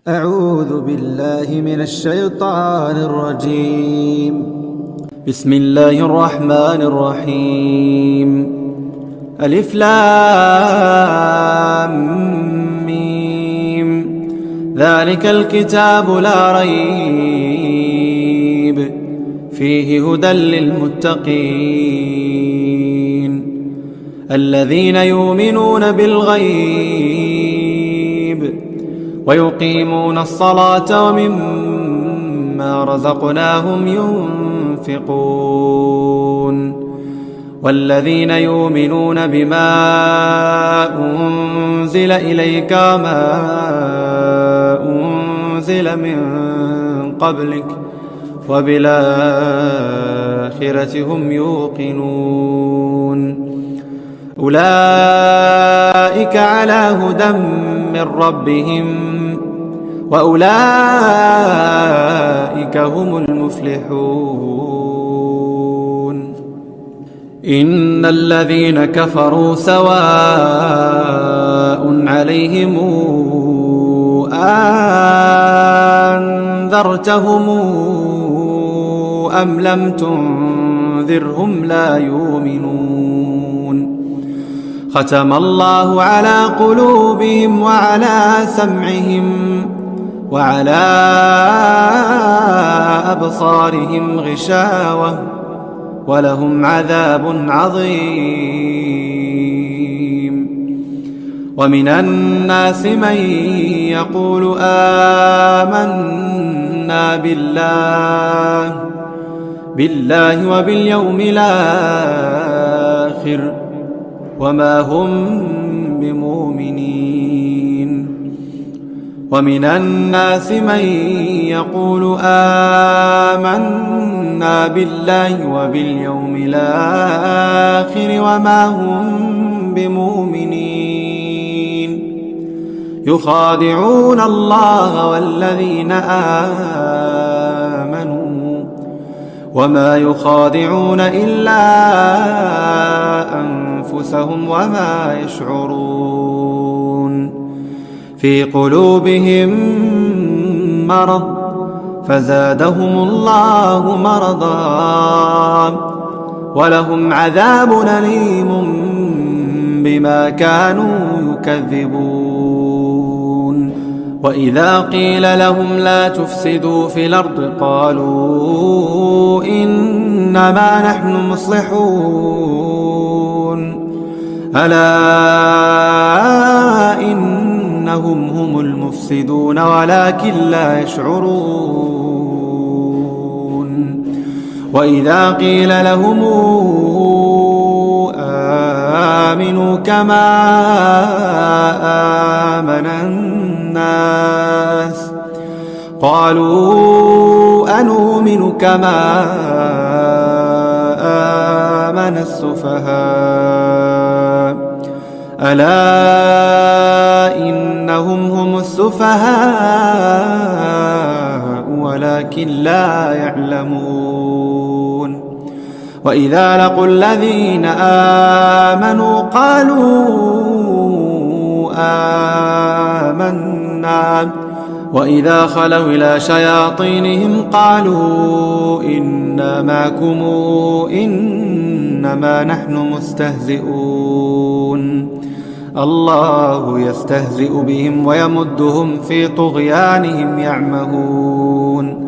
أعوذ بالله من الشيطان الرجيم. بسم الله الرحمن الرحيم. ألف لام ميم. ذلك الكتاب لا ريب فيه هدى للمتقين الذين يؤمنون بالغيب ويقيمون الصلاة ومما رزقناهم ينفقون والذين يؤمنون بما أنزل إليك وما أنزل من قبلك وبالآخرة هم يوقنون أولئك على هدى من ربهم وأولئك هم المفلحون. إن الذين كفروا سواء عليهم أنذرتهم أم لم تنذرهم لا يؤمنون. ختم الله على قلوبهم وعلى سمعهم وعلى أبصارهم غشاوة ولهم عذاب عظيم. ومن الناس من يقول آمنا بالله وباليوم الآخر وما هم بمؤمنين. ومن الناس من يقول آمنا بالله وباليوم الآخر وما هم بمؤمنين. يخادعون الله والذين آمنوا وما يخادعون إلا أنفسهم وما يشعرون. في قلوبهم مرض فزادهم الله مرضا ولهم عذاب أليم بما كانوا يكذبون. وإذا قيل لهم لا تفسدوا في الأرض قالوا إنما نحن مصلحون ألا إنهم هم المفسدون ولكن لا يشعرون. وإذا قيل لهم آمنوا كما آمن الناس قالوا أنؤمن كما آمن السفهاء ألا إنهم هم السفهاء ولكن لا يعلمون. وإذا لقوا الذين آمنوا قالوا آمنا وإذا خلوا إلى شياطينهم قالوا إنا معكم إنما نحن مستهزئون. الله يستهزئ بهم ويمدهم في طغيانهم يعمهون.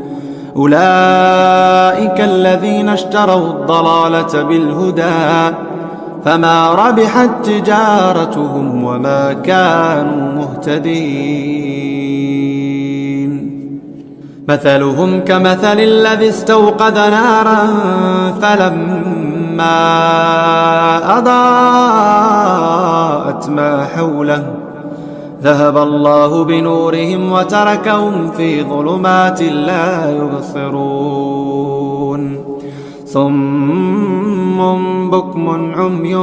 أولئك الذين اشتروا الضلالة بالهدى فما ربحت تجارتهم وما كانوا مهتدين. مثلهم كمثل الذي استوقد نارا فلما أضاءت ما حوله ذهب الله بنورهم وتركهم في ظلمات لا يبصرون. صم بكم عمي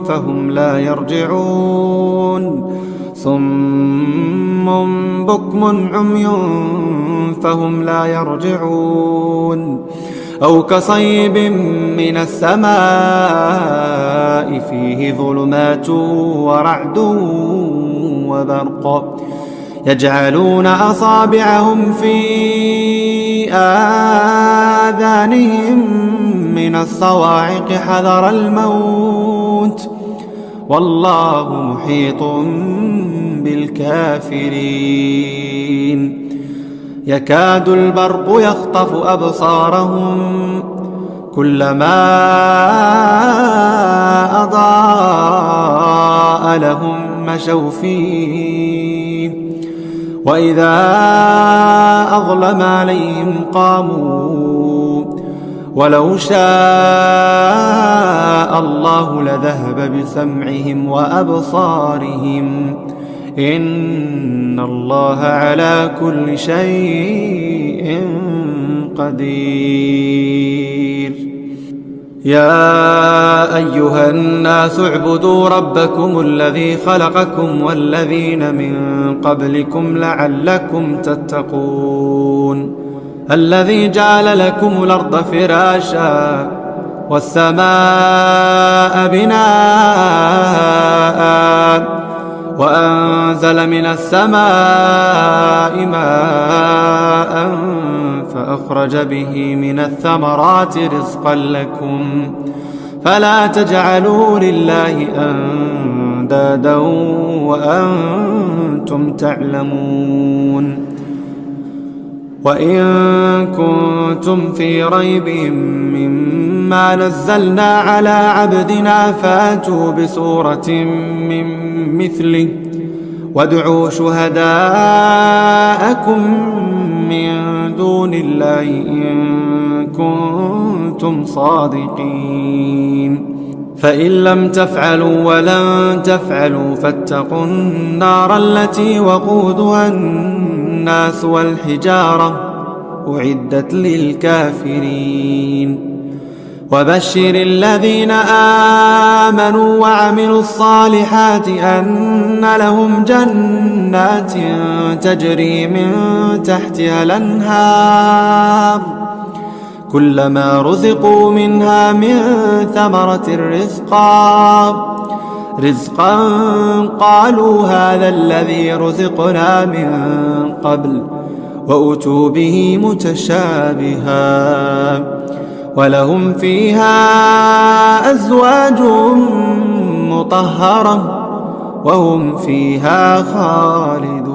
فهم لا يرجعون. صم بكم عمي فهم لا يرجعون. أو كصيب من السماء فيه ظلمات ورعد وبرق يجعلون أصابعهم في آذانهم من الصواعق حذر الموت والله محيط بالكافرين يكاد البرق يخطف أبصارهم كلما أضاء لهم مشوا فيه وإذا أظلم عليهم قاموا ولو شاء الله لذهب بسمعهم وأبصارهم إن الله على كل شيء قدير يا أيها الناس اعبدوا ربكم الذي خلقكم والذين من قبلكم لعلكم تتقون الذي جعل لكم الأرض فراشا والسماء بناء وأنزل من السماء ماء فأخرج به من الثمرات رزقا لكم فلا تجعلوا لله أندادا وأنتم تعلمون وإن كنتم في ريب مما نزلنا على عبدنا فاتوا بسورة من مثله وادعوا شهداءكم من دون الله إن كنتم صادقين فإن لم تفعلوا ولن تفعلوا فاتقوا النار التي وقودها الناس والحجارة أعدت للكافرين وبشر الذين آمنوا وعملوا الصالحات أن لهم جنات تجري من تحتها الأنهار كلما رزقوا منها من ثمرة رزقا قالوا هذا الذي رزقنا من قبل وأتوا به متشابها ولهم فيها أزواج مطهرة وهم فيها خالدون